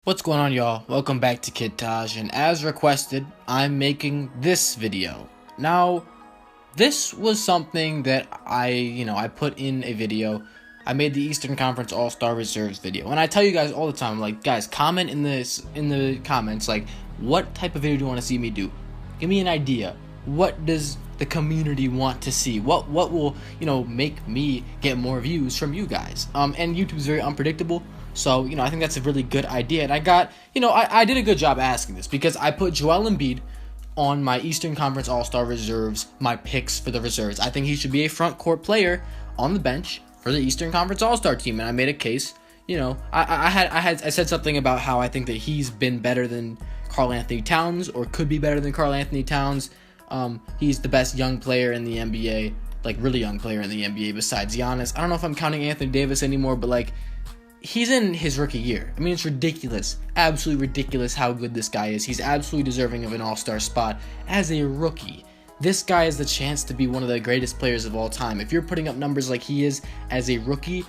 What's going on, y'all? Welcome back to Kid Taj, and as requested, I'm making this video. Now, this was something that I put in a video. I made the Eastern Conference All-Star Reserves video, and I tell you guys all the time, like, guys, comment in the comments, like, what type of video do you want to see me do? Give me an idea. What does the community want to see? What will, make me get more views from you guys? And YouTube's very unpredictable. So, I think that's a really good idea. And I got, I did a good job asking this because I put Joel Embiid on my Eastern Conference All-Star Reserves, my picks for the reserves. I think he should be a front court player on the bench for the Eastern Conference All-Star team. And I made a case, I said something about how I think that he's been better than KARL-ANTHONY Towns or could be better than KARL-ANTHONY Towns. He's the best young player in the NBA, like really young player in the NBA besides Giannis. I don't know if I'm counting Anthony Davis anymore, but like, he's in his rookie year. I mean, it's ridiculous. Absolutely ridiculous how good this guy is. He's absolutely deserving of an all-star spot as a rookie. This guy has the chance to be one of the greatest players of all time. If you're putting up numbers like he is as a rookie,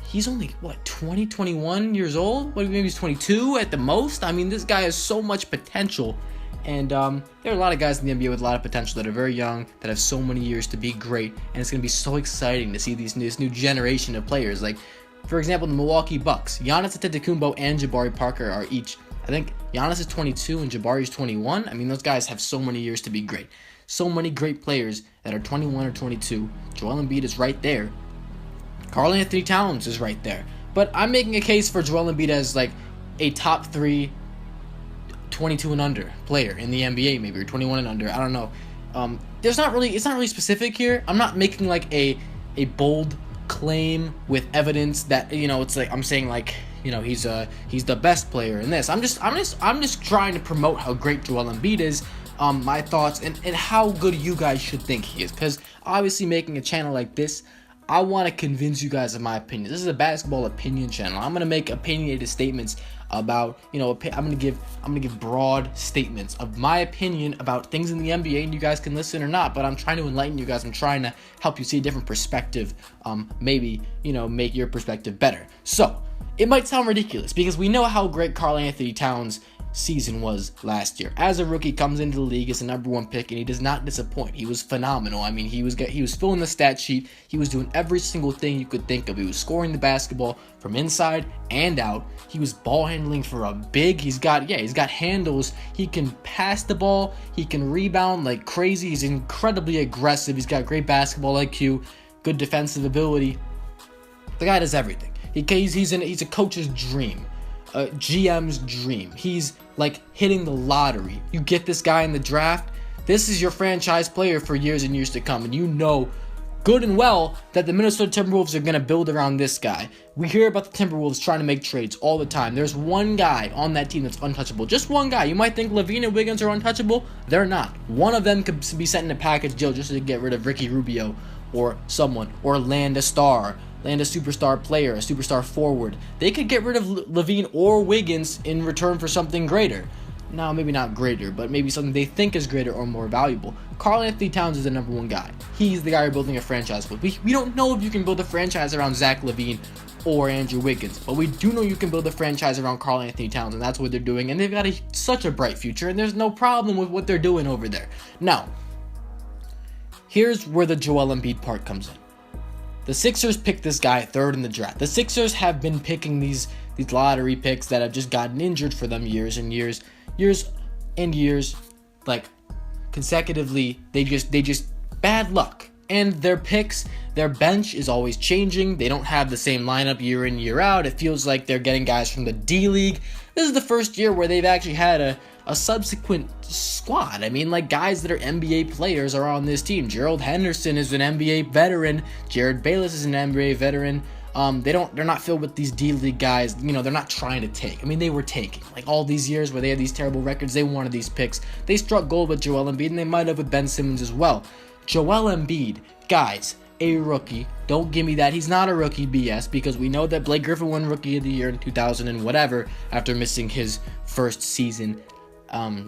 he's only, 21 years old? Maybe he's 22 at the most? I mean, this guy has so much potential. And there are a lot of guys in the NBA with a lot of potential that are very young, that have so many years to be great. And it's going to be so exciting to see this new generation of players. Like, for example, the Milwaukee Bucks. Giannis Antetokounmpo and Jabari Parker are each, I think Giannis is 22 and Jabari is 21. I mean, those guys have so many years to be great. So many great players that are 21 or 22. Joel Embiid is right there. KARL-ANTHONY Towns is right there. But I'm making a case for Joel Embiid as like a top 3 22 and under player in the NBA, maybe, or 21 and under. I don't know. It's not really specific here. I'm not making like a bold claim with evidence that it's like I'm saying like he's the best player in this. I'm just trying to promote how great Joel Embiid is, my thoughts and how good you guys should think he is, because obviously making a channel like this, I want to convince you guys of my opinion. This is a basketball opinion channel. I'm gonna make opinionated statements about I'm gonna give broad statements of my opinion about things in the NBA, and you guys can listen or not, but I'm trying to enlighten you guys. I'm trying to help you see a different perspective, maybe make your perspective better. So it might sound ridiculous because we know how great KARL-ANTHONY Towns season was last year. As a rookie, comes into the league as the #1 pick, and he does not disappoint. He was phenomenal. I mean, he was filling the stat sheet. He was doing every single thing you could think of. He was scoring the basketball from inside and out. He was ball handling for a big. He's got handles. He can pass the ball. He can rebound like crazy. He's incredibly aggressive. He's got great basketball IQ, good defensive ability. The guy does everything. He's a coach's dream. GM's dream. He's like hitting the lottery. You get this guy in the draft, this is your franchise player for years and years to come, and you know good and well that the Minnesota Timberwolves are going to build around this guy. We hear about the Timberwolves trying to make trades all the time. There's one guy on that team that's untouchable. Just one guy. You might think LaVine and Wiggins are untouchable. They're not. One of them could be sent in a package deal just to get rid of Ricky Rubio or someone, or land a superstar player, a superstar forward. They could get rid of LaVine or Wiggins in return for something greater. Now, maybe not greater, but maybe something they think is greater or more valuable. KARL-ANTHONY Towns is the #1 guy. He's the guy you're building a franchise with. We don't know if you can build a franchise around Zach LaVine or Andrew Wiggins, but we do know you can build a franchise around KARL-ANTHONY Towns, and that's what they're doing, and they've got such a bright future, and there's no problem with what they're doing over there. Now, here's where the Joel Embiid part comes in. The Sixers picked this guy 3rd in the draft. The Sixers have been picking these lottery picks that have just gotten injured for them years and years, like consecutively. They just bad luck. And their picks, their bench is always changing. They don't have the same lineup year in, year out. It feels like they're getting guys from the D League. This is the first year where they've actually had a subsequent squad. I mean, like, guys that are NBA players are on this team. Gerald Henderson is an NBA veteran. Jared Bayless is an NBA veteran. They're not filled with these D League guys. They're not trying to take. I mean, they were taking. Like, all these years where they had these terrible records, they wanted these picks. They struck gold with Joel Embiid, and they might have with Ben Simmons as well. Joel Embiid, guys, a rookie. Don't give me that he's not a rookie BS, because we know that Blake Griffin won Rookie of the Year in 2000 and whatever after missing his first season.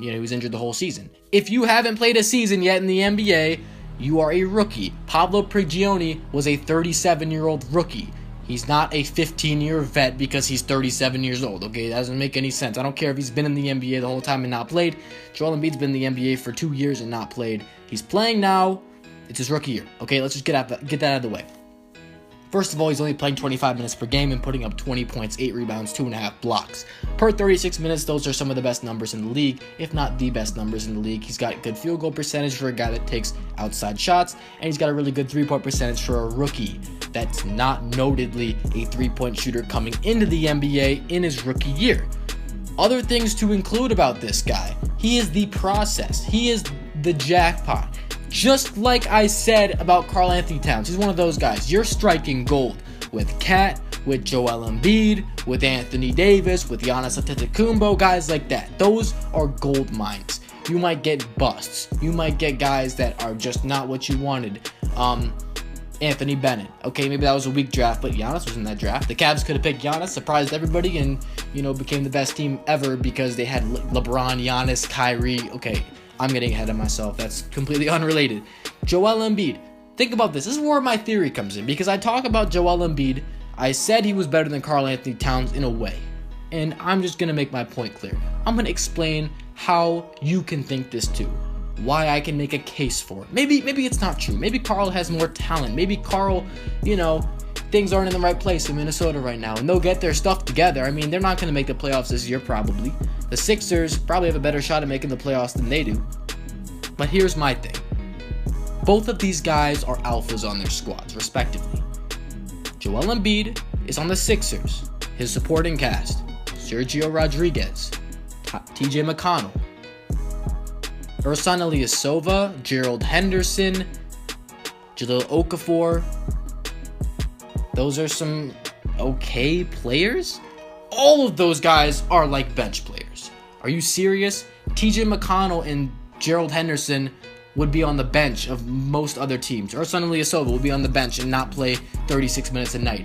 He was injured the whole season. If you haven't played a season yet in the NBA, you are a rookie. Pablo Prigioni was a 37-year-old rookie. He's not a 15-year vet because he's 37 years old, okay? That doesn't make any sense. I don't care if he's been in the NBA the whole time and not played. Joel Embiid's been in the NBA for 2 years and not played. He's playing now. It's his rookie year, okay? Let's just get that out of the way. First of all, he's only playing 25 minutes per game and putting up 20 points, 8 rebounds, 2.5 blocks. Per 36 minutes, those are some of the best numbers in the league, if not the best numbers in the league. He's got good field goal percentage for a guy that takes outside shots, and he's got a really good three-point percentage for a rookie that's not notedly a three-point shooter coming into the NBA in his rookie year. Other things to include about this guy: he is the process. He is the jackpot. Just like I said about Karl-Anthony Towns, he's one of those guys. You're striking gold with Cat, with Joel Embiid, with Anthony Davis, with Giannis Antetokounmpo, guys like that. Those are gold mines. You might get busts. You might get guys that are just not what you wanted. Anthony Bennett. Okay, maybe that was a weak draft, but Giannis was in that draft. The Cavs could have picked Giannis, surprised everybody, and, became the best team ever because they had LeBron, Giannis, Kyrie. Okay, I'm getting ahead of myself. That's completely unrelated. Joel Embiid. Think about this. This is where my theory comes in, because I talk about Joel Embiid. I said he was better than Karl-Anthony Towns in a way, and I'm just going to make my point clear. I'm going to explain how you can think this too. Why I can make a case for it. Maybe it's not true. Maybe Karl has more talent. Maybe Karl, things aren't in the right place in Minnesota right now, and they'll get their stuff together. I mean, they're not going to make the playoffs this year, probably. The Sixers probably have a better shot at making the playoffs than they do. But here's my thing. Both of these guys are alphas on their squads, respectively. Joel Embiid is on the Sixers. His supporting cast: Sergio Rodriguez, TJ McConnell, Ersan Ilyasova, Gerald Henderson, Jahlil Okafor. Those are some okay players. All of those guys are like bench players. Are you serious? TJ McConnell and Gerald Henderson would be on the bench of most other teams. Ersan Ilyasova will be on the bench and not play 36 minutes a night.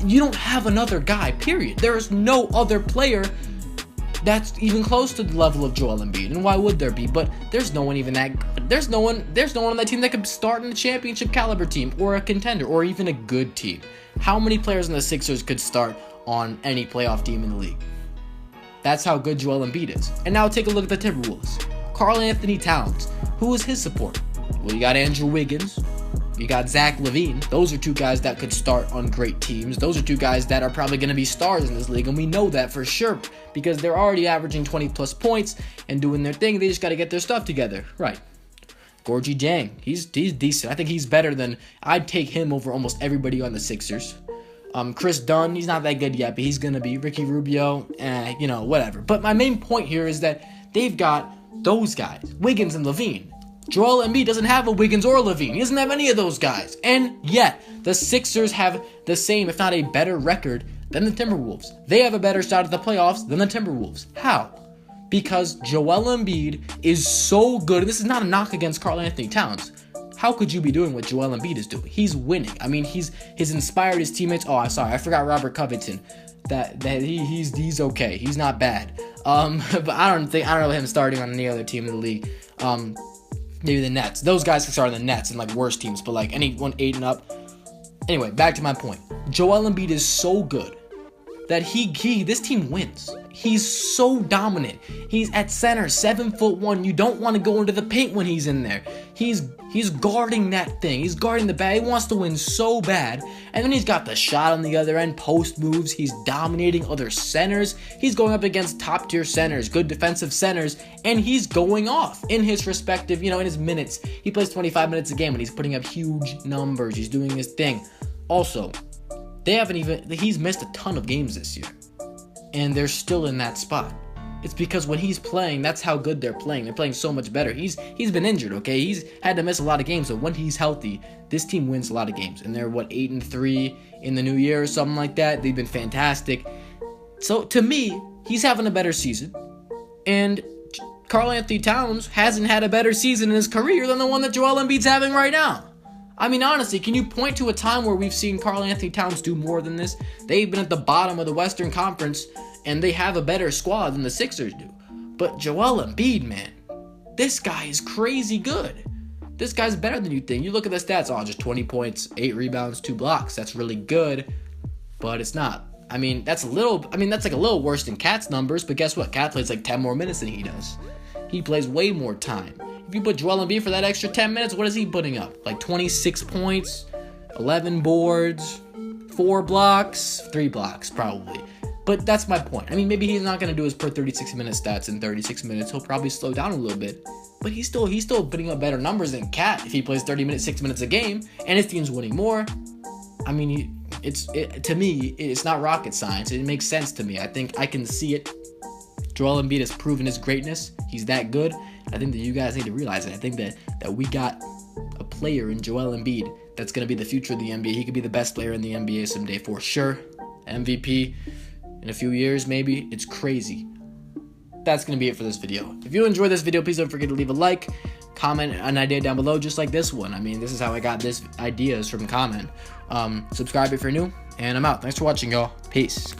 You don't have another guy, period. There is no other player that's even close to the level of Joel Embiid, and why would there be? But there's no one even that good. There's no one on that team that could start in a championship caliber team, or a contender, or even a good team. How many players in the Sixers could start on any playoff team in the league? That's how good Joel Embiid is. And now take a look at the Timberwolves. Karl-Anthony Towns. Who is his support? Well, you got Andrew Wiggins. You got Zach LaVine. Those are two guys that could start on great teams. Those are two guys that are probably going to be stars in this league, and we know that for sure because they're already averaging 20-plus points and doing their thing. They just got to get their stuff together. Right. Gorgie Jang. He's decent. I think he's better than... I'd take him over almost everybody on the Sixers. Chris Dunn, he's not that good yet, but he's going to be. Ricky Rubio, whatever. But my main point here is that they've got those guys, Wiggins and LaVine. Joel Embiid doesn't have a Wiggins or a LaVine. He doesn't have any of those guys. And yet, the Sixers have the same, if not a better record than the Timberwolves. They have a better shot at the playoffs than the Timberwolves. How? Because Joel Embiid is so good. And this is not a knock against Karl-Anthony Towns. How could you be doing what Joel Embiid is doing? He's winning. I mean, he's inspired his teammates. Oh, I forgot Robert Covington. That he's okay. He's not bad. But I don't know him starting on any other team in the league. Maybe the Nets. Those guys can start on the Nets and like worse teams, but like anyone 8 and up. Anyway, back to my point. Joel Embiid is so good that this team wins. He's so dominant. He's at center, 7'1". You don't want to go into the paint when he's in there. He's guarding that thing. He's guarding the bag. He wants to win so bad. And then he's got the shot on the other end, post moves. He's dominating other centers. He's going up against top tier centers, good defensive centers, and he's going off in his respective, in his minutes. He plays 25 minutes a game and he's putting up huge numbers. He's doing his thing. Also, he's missed a ton of games this year, and they're still in that spot. It's because when he's playing, that's how good they're playing. They're playing so much better. He's been injured, okay? He's had to miss a lot of games, so when he's healthy, this team wins a lot of games. And they're, 8-3 in the new year or something like that. They've been fantastic. So, to me, he's having a better season. And Karl-Anthony Towns hasn't had a better season in his career than the one that Joel Embiid's having right now. I mean, honestly, can you point to a time where we've seen Karl-Anthony Towns do more than this? They've been at the bottom of the Western Conference, and they have a better squad than the Sixers do. But Joel Embiid, man, this guy is crazy good. This guy's better than you think. You look at the stats, just 20 points, 8 rebounds, 2 blocks. That's really good. but it's not. I mean, that's like a little worse than Cat's numbers, but guess what? Cat plays like 10 more minutes than he does. He plays way more time. If you put Joel Embiid for that extra 10 minutes, what is he putting up? Like 26 points, 11 boards, 4 blocks, 3 blocks probably. But that's my point. I mean, maybe he's not going to do his per 36-minute stats in 36 minutes. He'll probably slow down a little bit. But he's still putting up better numbers than Cat if he plays 30 minutes, 6 minutes a game, and his team's winning more. I mean, to me, it's not rocket science. It makes sense to me. I think I can see it. Joel Embiid has proven his greatness. He's that good. I think that you guys need to realize it. I think that we got a player in Joel Embiid that's going to be the future of the NBA. He could be the best player in the NBA someday for sure. MVP in a few years, maybe. It's crazy. That's going to be it for this video. If you enjoyed this video, please don't forget to leave a like, comment an idea down below, just like this one. I mean, this is how I got this ideas from comment. Subscribe if you're new, and I'm out. Thanks for watching, y'all. Peace.